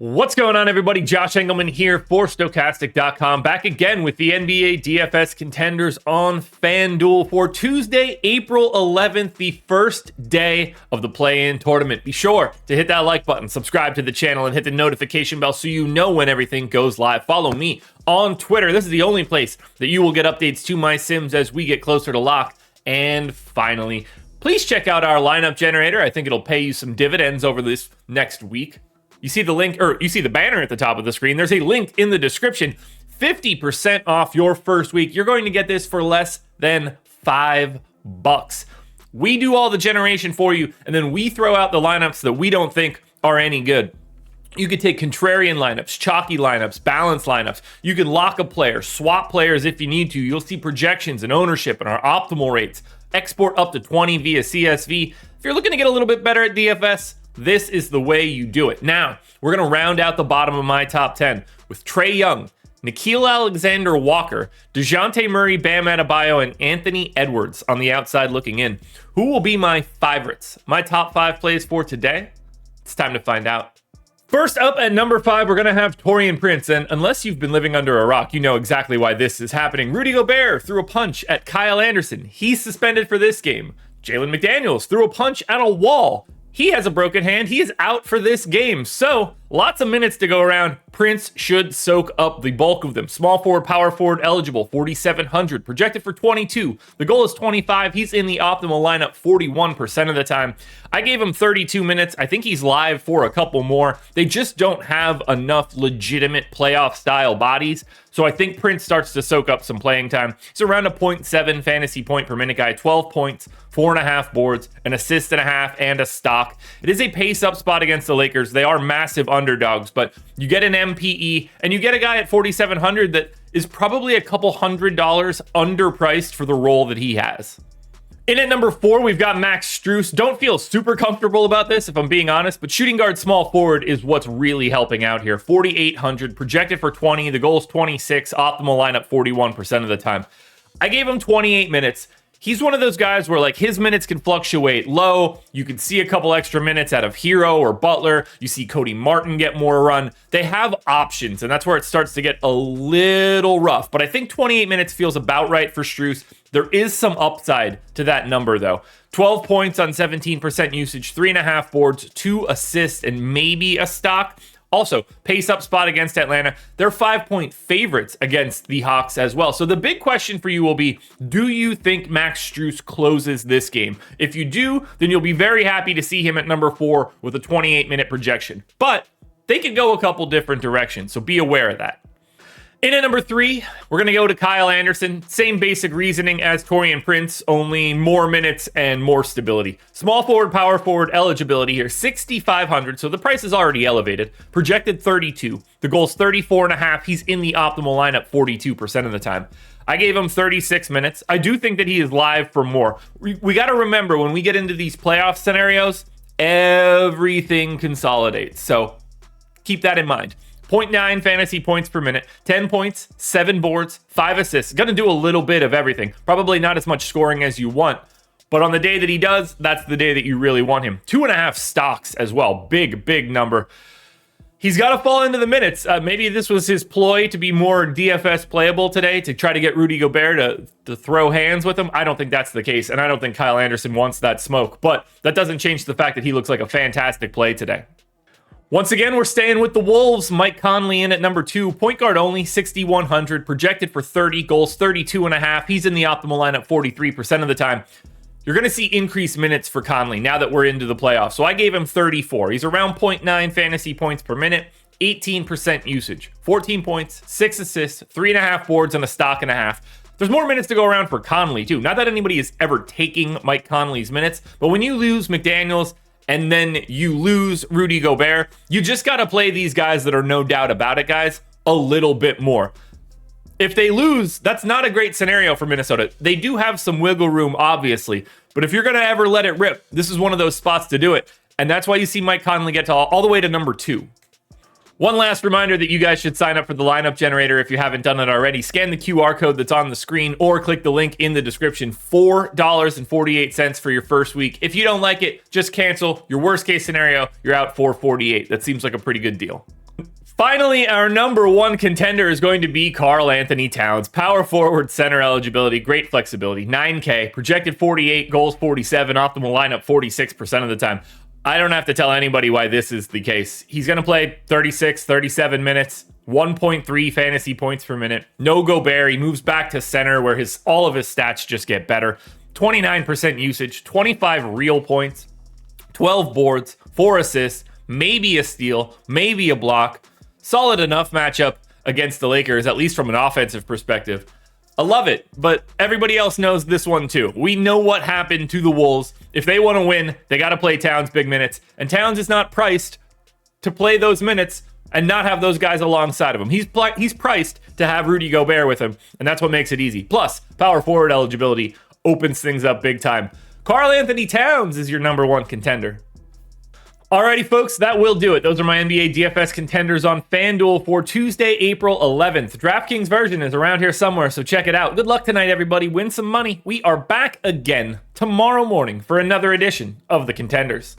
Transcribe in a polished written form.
What's going on, everybody? Josh Engleman here for Stokastic.com, back again with the NBA DFS contenders on FanDuel for Tuesday, April 11th, the first day of the play-in tournament. Be sure to hit that like button, subscribe to the channel, and hit the notification bell so you know when everything goes live. Follow me on Twitter. This is the only place that you will get updates to my sims as we get closer to lock. And finally, please check out our lineup generator. I think it'll pay you some dividends over this next week. You see the link, or you see the banner at the top of the screen. There's a link in the description. 50% off your first week. You're going to get this for less than $5. We do all the generation for you, and then we throw out the lineups that we don't think are any good. You could take contrarian lineups, chalky lineups, balanced lineups. You can lock a player, swap players if you need to. You'll see projections and ownership and our optimal rates. Export up to 20 via CSV. If you're looking to get a little bit better at DFS, this is the way you do it. Now, we're going to round out the bottom of my top 10 with Trae Young, Nickeil Alexander-Walker, DeJounte Murray, Bam Adebayo, and Anthony Edwards on the outside looking in. Who will be my favorites? My top 5 plays for today? It's time to find out. First up at number 5, we're going to have Taurean Prince, and unless you've been living under a rock, you know exactly why this is happening. Rudy Gobert threw a punch at Kyle Anderson. He's suspended for this game. Jalen McDaniels threw a punch at a wall. He has a broken hand. He is out for this game. So, lots of minutes to go around. Prince should soak up the bulk of them. Small forward, power forward eligible, 4,700. Projected for 22. The goal is 25. He's in the optimal lineup 41% of the time. I gave him 32 minutes. I think he's live for a couple more. They just don't have enough legitimate playoff-style bodies. So I think Prince starts to soak up some playing time. He's around a 0.7 fantasy point per minute guy, 12 points, 4.5 boards, an assist and a half, and a stock. It is a pace-up spot against the Lakers. They are massive underdogs, but you get an MPE, and you get a guy at 4,700 that is probably a couple $100 underpriced for the role that he has. In at number 4, we've got Max Strus. Don't feel super comfortable about this, if I'm being honest, but shooting guard small forward is what's really helping out here. 4,800, projected for 20. The goal is 26, optimal lineup 41% of the time. I gave him 28 minutes. He's one of those guys where, like, his minutes can fluctuate low. You can see a couple extra minutes out of Hero or Butler. You see Cody Martin get more run. They have options, and that's where it starts to get a little rough. But I think 28 minutes feels about right for Strus. There is some upside to that number, though. 12 points on 17% usage, 3.5 boards, 2 assists, and maybe a stock. Also, pace-up spot against Atlanta. They're 5-point favorites against the Hawks as well. So the big question for you will be, do you think Max Strus closes this game? If you do, then you'll be very happy to see him at number 4 with a 28-minute projection. But they could go a couple different directions, so be aware of that. In at number 3, we're going to go to Kyle Anderson. Same basic reasoning as Taurean Prince, only more minutes and more stability. Small forward, power forward eligibility here, 6,500, so the price is already elevated. Projected 32. The goal's 34.5. He's in the optimal lineup 42% of the time. I gave him 36 minutes. I do think that he is live for more. We got to remember, when we get into these playoff scenarios, everything consolidates. So keep that in mind. 0.9 fantasy points per minute, 10 points, 7 boards, 5 assists. Gonna do a little bit of everything. Probably not as much scoring as you want, but on the day that he does, that's the day that you really want him. 2.5 stocks as well. Big number. He's got to fall into the minutes. Maybe this was his ploy to be more DFS playable today, to try to get Rudy Gobert to throw hands with him. I don't think that's the case, and I don't think Kyle Anderson wants that smoke, but that doesn't change the fact that he looks like a fantastic play today. Once again, we're staying with the Wolves. Mike Conley in at number 2. Point guard only, 6,100. Projected for 30. Goals, 32.5. He's in the optimal lineup 43% of the time. You're going to see increased minutes for Conley now that we're into the playoffs. So I gave him 34. He's around 0.9 fantasy points per minute. 18% usage. 14 points, 6 assists, 3.5 boards, and a stock and a half. There's more minutes to go around for Conley, too. Not that anybody is ever taking Mike Conley's minutes, but when you lose McDaniels and then you lose Rudy Gobert, you just got to play these guys that are no doubt about it, guys, a little bit more. If they lose, that's not a great scenario for Minnesota. They do have some wiggle room, obviously, but if you're going to ever let it rip, this is one of those spots to do it. And that's why you see Mike Conley get to all the way to number 2. One last reminder that you guys should sign up for the lineup generator if you haven't done it already. Scan the QR code that's on the screen or click the link in the description. $4.48 for your first week. If you don't like it, just cancel. Your worst case scenario, you're out $4.48. That seems like a pretty good deal. Finally, our number one contender is going to be Karl-Anthony Towns. Power forward, center eligibility, great flexibility, 9K, projected 48, goals 47, optimal lineup 46% of the time. I don't have to tell anybody why this is the case. He's going to play 36, 37 minutes, 1.3 fantasy points per minute. No Gobert, he moves back to center where all of his stats just get better. 29% usage, 25 real points, 12 boards, 4 assists, maybe a steal, maybe a block. Solid enough matchup against the Lakers, at least from an offensive perspective. I love it, but everybody else knows this one too. We know what happened to the Wolves. If they want to win, they got to play Towns big minutes, and Towns is not priced to play those minutes and not have those guys alongside of him. He's priced to have Rudy Gobert with him, and that's what makes it easy. Plus, power forward eligibility opens things up big time. Karl-Anthony Towns is your number one contender. Alrighty, folks, that will do it. Those are my NBA DFS contenders on FanDuel for Tuesday, April 11th. DraftKings version is around here somewhere, so check it out. Good luck tonight, everybody. Win some money. We are back again tomorrow morning for another edition of the Contenders.